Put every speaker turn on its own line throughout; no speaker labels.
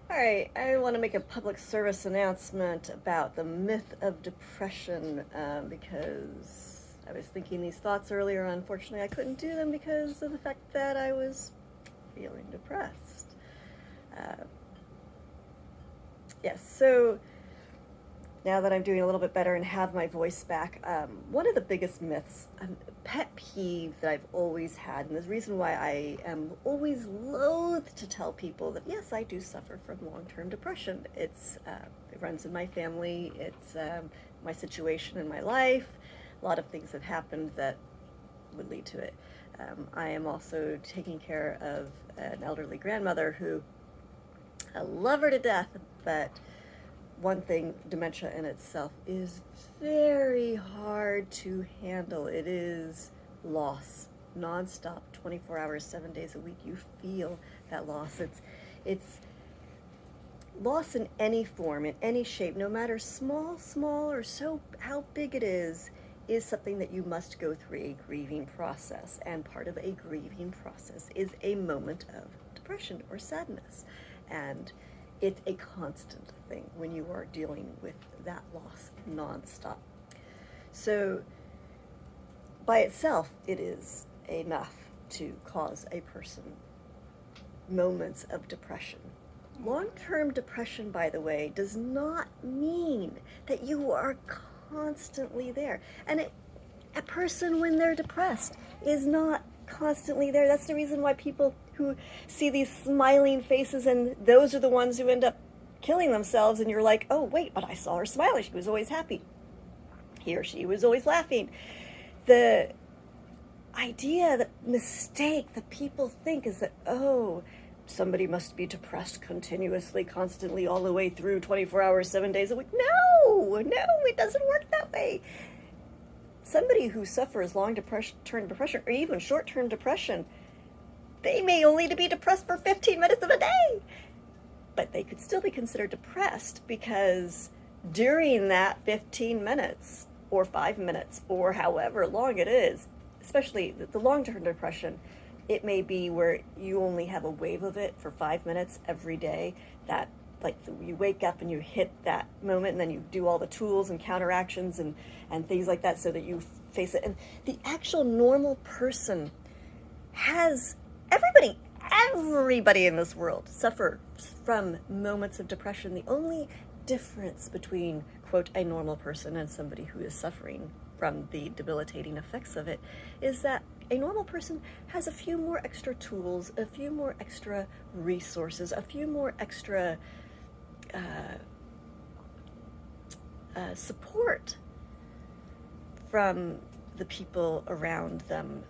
All right, I want to make a public service announcement about the myth of depression because I was thinking these thoughts earlier. Unfortunately, I couldn't do them because of the fact that I was feeling depressed. Uh, yes, so now that I'm doing a little bit better and have my voice back, one of the biggest myths, pet peeve that I've always had, and the reason why I am always loath to tell people that yes, I do suffer from long-term depression. It runs in my family. It's my situation in my life. A lot of things have happened that would lead to it. I am also taking care of an elderly grandmother who I love her to death, but one thing, dementia in itself is very hard to handle. It is loss, nonstop, 24 hours, 7 days a week. You feel that loss. It's loss in any form, in any shape, no matter small, or so how big it is something that you must go through a grieving process. And part of a grieving process is a moment of depression or sadness. And it's a constant thing when you are dealing with that loss nonstop. So by itself, it is enough to cause a person moments of depression. Long-term depression, by the way, does not mean that you are constantly there. And a person, when they're depressed, is not constantly there. That's the reason why people who see these smiling faces, and those are the ones who end up killing themselves, and you're like, oh wait, but I saw her smiling, she was always happy, he or she was always laughing. The idea, the mistake that people think is that, oh, somebody must be depressed continuously, constantly, all the way through 24 hours, 7 days a week. No, it doesn't work that way. Somebody who suffers long-term depression, or even short-term depression, they may only be depressed for 15 minutes of a day, but they could still be considered depressed because during that 15 minutes or 5 minutes or however long it is, especially the long-term depression, it may be where you only have a wave of it for 5 minutes every day. That, like, you wake up and you hit that moment, and then you do all the tools and counteractions and things like that so that you face it. And the actual normal person has, everybody in this world suffers from moments of depression. The only difference between, quote, a normal person and somebody who is suffering from the debilitating effects of it is that a normal person has a few more extra tools, a few more extra resources, a few more extra support from the people around them.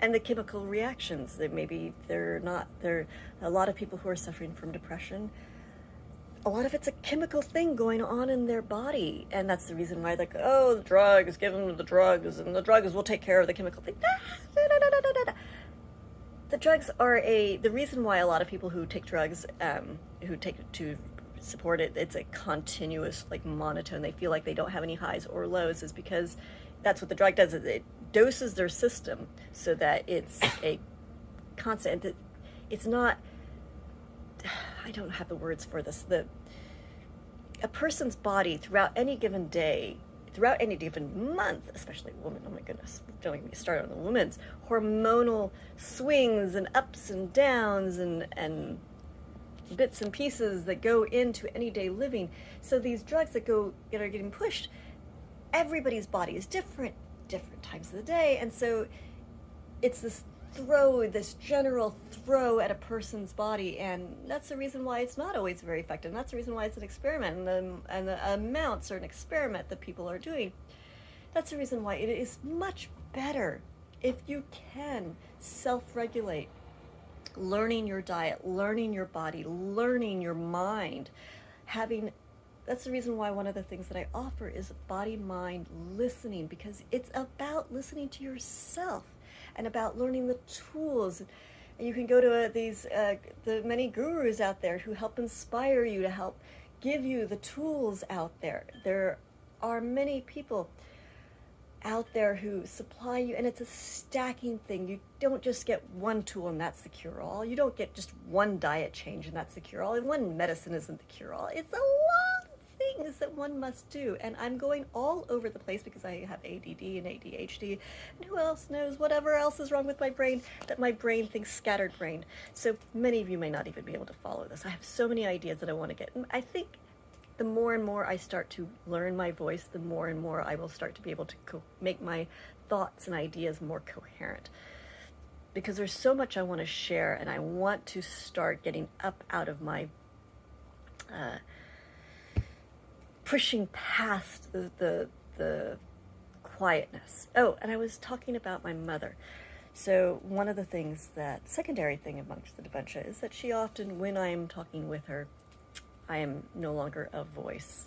And the chemical reactions that maybe there are a lot of people who are suffering from depression. A lot of it's a chemical thing going on in their body, and that's the reason why, like, oh, the drugs, give them the drugs, and the drugs will take care of the chemical thing. The drugs are the reason why a lot of people who take drugs, who take it to support it, it's a continuous, like, monotone. They feel like they don't have any highs or lows, is because that's what the drug does. It doses their system so that it's a constant. It's not, I don't have the words for this. A person's body throughout any given day, throughout any given month, especially a woman, oh my goodness, don't get me started on the woman's hormonal swings and ups and downs and bits and pieces that go into any-day living. So these drugs that are getting pushed, everybody's body is different times of the day, and so it's this general throw at a person's body, and that's the reason why it's not always very effective. And that's the reason why it's an experiment, and the amounts are an experiment that people are doing. That's the reason why it is much better if you can self-regulate, learning your diet, learning your body, learning your mind, that's the reason why one of the things that I offer is body-mind listening, because it's about listening to yourself and about learning the tools. And you can go to the many gurus out there who help inspire you, to help give you the tools out there. There are many people out there who supply you, and it's a stacking thing. You don't just get one tool and that's the cure-all. You don't get just one diet change and that's the cure-all, and one medicine isn't the cure-all. It's a lot of things that one must do, and I'm going all over the place because I have ADD and ADHD, and who else knows whatever else is wrong with my brain, that my brain thinks scattered brain. So many of you may not even be able to follow this. I have so many ideas that I want to get, and I think the more and more I start to learn my voice, the more and more I will start to be able to make my thoughts and ideas more coherent. Because there's so much I want to share, and I want to start getting up out of my pushing past the quietness. Oh, and I was talking about my mother. So one of the things secondary thing amongst the dementia is that she often, when I'm talking with her, I am no longer a voice,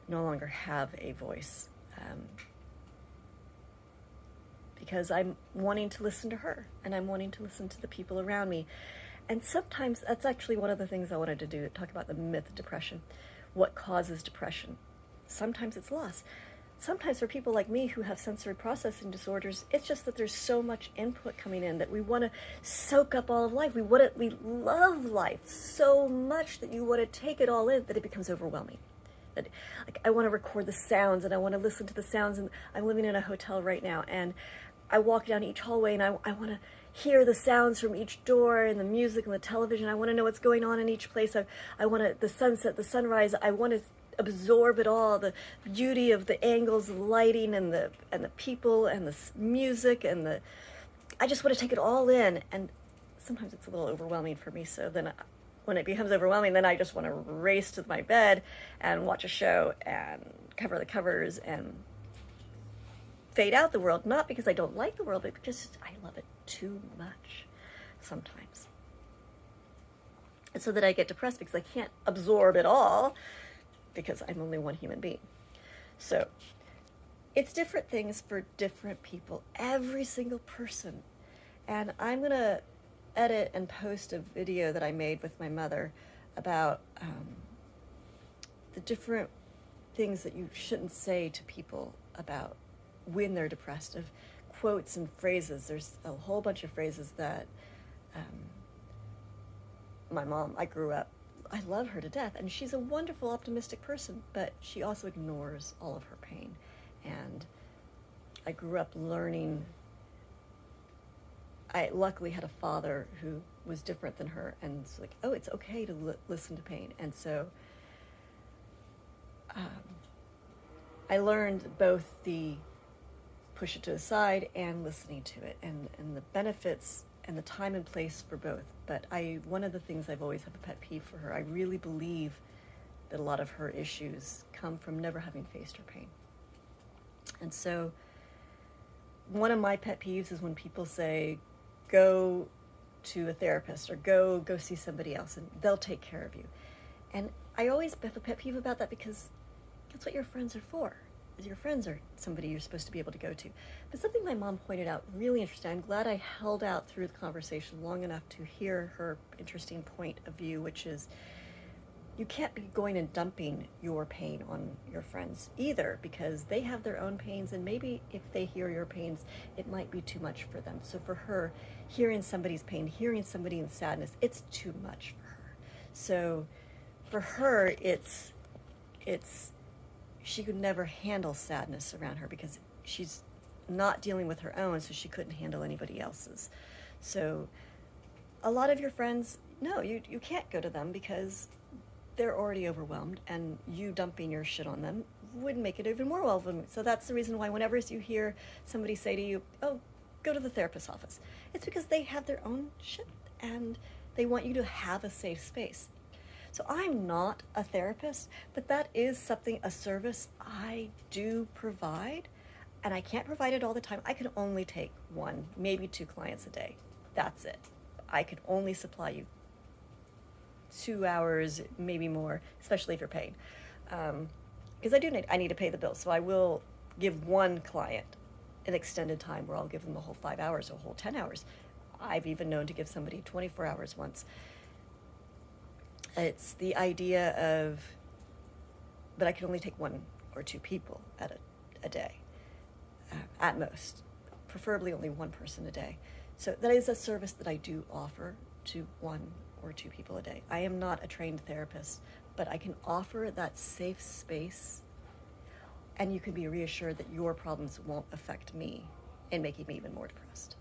no longer have a voice, because I'm wanting to listen to her, and I'm wanting to listen to the people around me. And sometimes that's actually one of the things I wanted to do, talk about the myth of depression. What causes depression? Sometimes it's loss. Sometimes for people like me who have sensory processing disorders, it's just that there's so much input coming in that we want to soak up all of life. We love life so much that you want to take it all in, that it becomes overwhelming. That, like, I want to record the sounds, and I want to listen to the sounds, and I'm living in a hotel right now, and I walk down each hallway, and I want to hear the sounds from each door, and the music and the television. I want to know what's going on in each place. I want the sunset, the sunrise. I want to absorb it all, the beauty of the angles, the lighting, and the people, and the music, and I just want to take it all in. And sometimes it's a little overwhelming for me. So then when it becomes overwhelming, then I just want to race to my bed and watch a show and cover the covers and fade out the world, not because I don't like the world, but just I love it too much sometimes. And so that I get depressed because I can't absorb it all, because I'm only one human being. So it's different things for different people, every single person. And I'm going to edit and post a video that I made with my mother about the different things that you shouldn't say to people about when they're depressed, of quotes and phrases. There's a whole bunch of phrases that my mom, I grew up, I love her to death, and she's a wonderful, optimistic person, but she also ignores all of her pain. And I grew up learning. I luckily had a father who was different than her, and it's like, oh, it's okay to listen to pain. And so I learned both the push it to the side and listening to it, and the benefits and the time and place for both. But one of the things I've always have a pet peeve for her, I really believe that a lot of her issues come from never having faced her pain. And so one of my pet peeves is when people say, go to a therapist, or go see somebody else and they'll take care of you. And I always have a pet peeve about that, because that's what your friends are for. Is your friends are somebody you're supposed to be able to go to. But something my mom pointed out really interesting, I'm glad I held out through the conversation long enough to hear her interesting point of view, which is you can't be going and dumping your pain on your friends either, because they have their own pains, and maybe if they hear your pains, it might be too much for them. So for her, hearing somebody's pain, hearing somebody in sadness, it's too much for her. So for her, it's she could never handle sadness around her, because she's not dealing with her own, so she couldn't handle anybody else's. So a lot of your friends, no, you can't go to them, because they're already overwhelmed, and you dumping your shit on them would make it even more overwhelming. So that's the reason why whenever you hear somebody say to you, oh, go to the therapist's office, it's because they have their own shit, and they want you to have a safe space. So I'm not a therapist, but that is something, a service I do provide, and I can't provide it all the time. I can only take 1, maybe 2 clients a day. That's it. I can only supply you 2 hours, maybe more, especially if you're paid. Because I need to pay the bill. So I will give one client an extended time where I'll give them the whole 5 hours or whole 10 hours. I've even known to give somebody 24 hours once. It's the idea of, but I can only take 1 or 2 people at a day. at most, preferably only one person a day. So that is a service that I do offer to one or two people a day. I am not a trained therapist, but I can offer that safe space, and you can be reassured that your problems won't affect me in making me even more depressed.